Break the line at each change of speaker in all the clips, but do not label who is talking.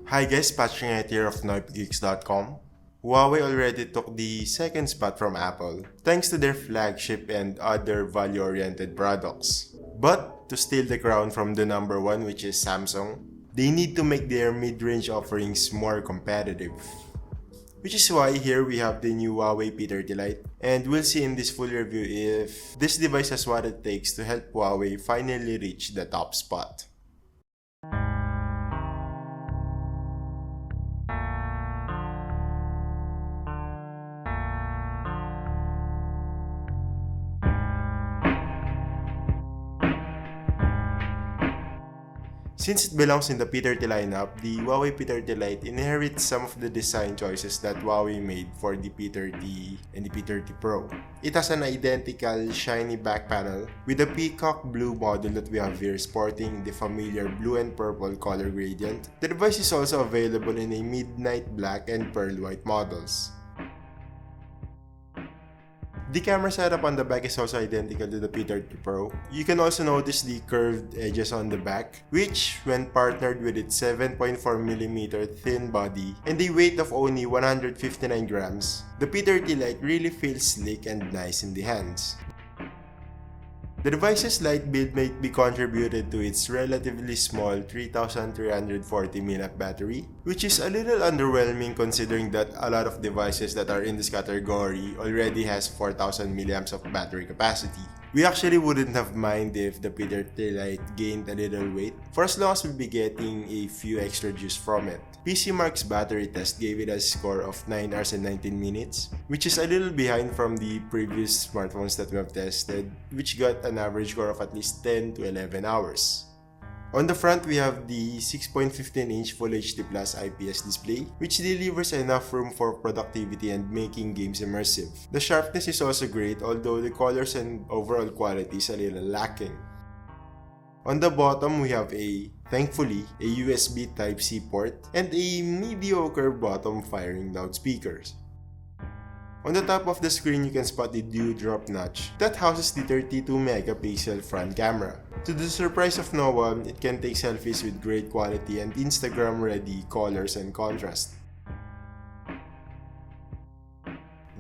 Hi guys, Patrick here of NoipGeeks.com. Huawei already took the second spot from Apple thanks to their flagship and other value-oriented products. But to steal the crown from the number one, which is Samsung, they need to make their mid-range offerings more competitive. Which is why here we have the new Huawei P30 Lite, and we'll see in this full review if this device has what it takes to help Huawei finally reach the top spot. Since it belongs in the P30 lineup, the Huawei P30 Lite inherits some of the design choices that Huawei made for the P30 and the P30 Pro. It has an identical shiny back panel with a peacock blue model that we have here sporting the familiar blue and purple color gradient. The device is also available in a midnight black and pearl white models. The camera setup on the back is also identical to the P30 Pro. You can also notice the curved edges on the back, which, when partnered with its 7.4mm thin body and a weight of only 159 grams, the P30 Lite really feels sleek and nice in the hands. The device's light build might be contributed to its relatively small 3340 mAh battery, which is a little underwhelming considering that a lot of devices that are in this category already has 4000 mAh of battery capacity. We actually wouldn't have minded if the P30 Lite gained a little weight, for as long as we'll be getting a few extra juice from it. PCMark's battery test gave it a score of 9 hours and 19 minutes, which is a little behind from the previous smartphones that we have tested, which got an average score of at least 10 to 11 hours. On the front, we have the 6.15-inch Full HD Plus IPS display, which delivers enough room for productivity and making games immersive. The sharpness is also great, although the colors and overall quality is a little lacking. On the bottom, we have thankfully, a USB Type-C port and a mediocre bottom firing loudspeakers. On the top of the screen, you can spot the dewdrop notch that houses the 32-megapixel front camera. To the surprise of no one, it can take selfies with great quality and Instagram-ready colors and contrast.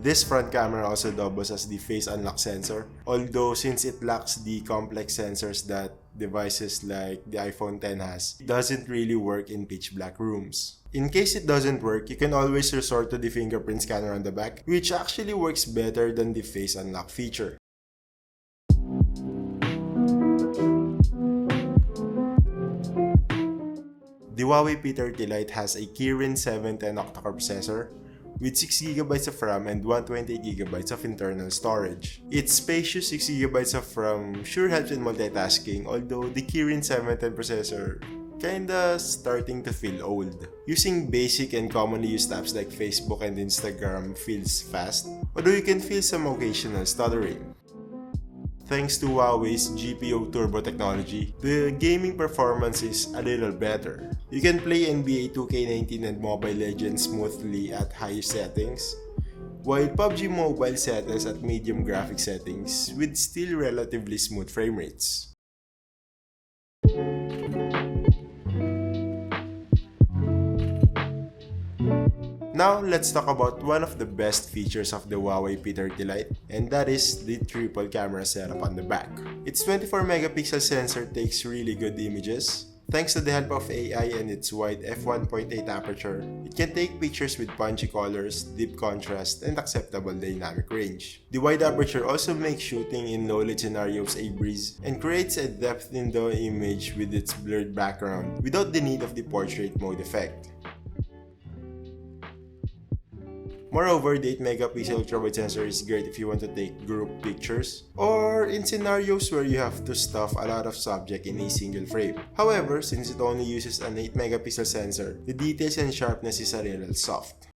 This front camera also doubles as the face unlock sensor, although since it lacks the complex sensors that devices like the iPhone X has, it doesn't really work in pitch black rooms. In case it doesn't work, you can always resort to the fingerprint scanner on the back, which actually works better than the face unlock feature. The Huawei P30 Lite has a Kirin 710 octa-core processor with 6GB of RAM and 128GB of internal storage. Its spacious 6GB of RAM sure helps in multitasking, although the Kirin 710 processor kinda starting to feel old. Using basic and commonly used apps like Facebook and Instagram feels fast, although you can feel some occasional stuttering. Thanks to Huawei's GPU turbo technology, the gaming performance is a little better. You can play NBA 2K19 and Mobile Legends smoothly at higher settings, while PUBG Mobile settles at medium graphic settings with still relatively smooth frame rates. Now, let's talk about one of the best features of the Huawei P30 Lite, and that is the triple camera setup on the back. Its 24-megapixel sensor takes really good images. Thanks to the help of AI and its wide f1.8 aperture, it can take pictures with punchy colors, deep contrast, and acceptable dynamic range. The wide aperture also makes shooting in low-light scenarios a breeze and creates a depth in the image with its blurred background without the need of the portrait mode effect. Moreover, the 8-megapixel ultra-wide sensor is great if you want to take group pictures or in scenarios where you have to stuff a lot of subject in a single frame. However, since it only uses an 8-megapixel sensor, the details and sharpness is a little soft.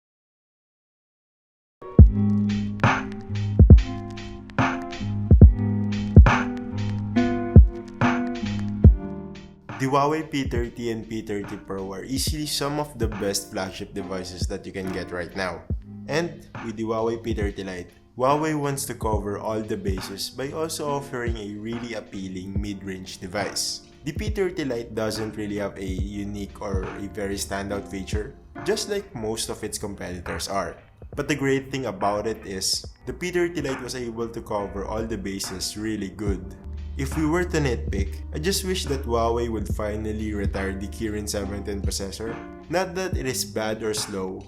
The Huawei P30 and P30 Pro are easily some of the best flagship devices that you can get right now. And with the Huawei P30 Lite, Huawei wants to cover all the bases by also offering a really appealing mid-range device. The P30 Lite doesn't really have a unique or a very standout feature, just like most of its competitors are. But the great thing about it is, the P30 Lite was able to cover all the bases really good. If we were to nitpick, I just wish that Huawei would finally retire the Kirin 710 processor. Not that it is bad or slow,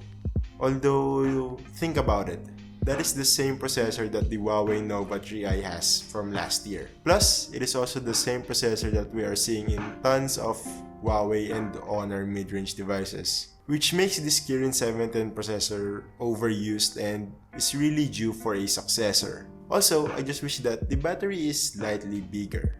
although think about it. That is the same processor that the Huawei Nova 3i has from last year. Plus, it is also the same processor that we are seeing in tons of Huawei and Honor mid-range devices, which makes this Kirin 710 processor overused and is really due for a successor. Also, I just wish that the battery is slightly bigger.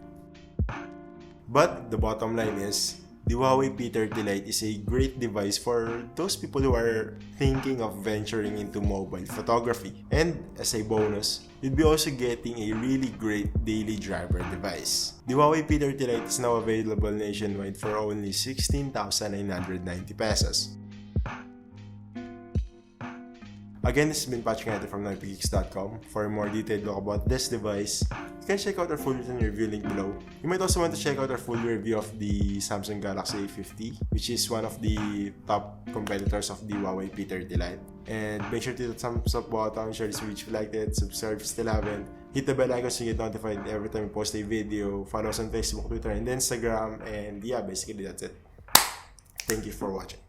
But the bottom line is, the Huawei P30 Lite is a great device for those people who are thinking of venturing into mobile photography. And as a bonus, you'd be also getting a really great daily driver device. The Huawei P30 Lite is now available nationwide for only 16,990 pesos. Again, this has been Patrick from NoiPgeeks.com. For a more detailed look about this device, you can check out our full written review link below. You might also want to check out our full review of the Samsung Galaxy A50, which is one of the top competitors of the Huawei P30 Lite. And make sure to hit the thumbs up button, share this video if you liked it, subscribe if you still haven't, hit the bell icon so you get notified every time we post a video, follow us on Facebook, Twitter, and Instagram, and yeah, basically that's it. Thank you for watching.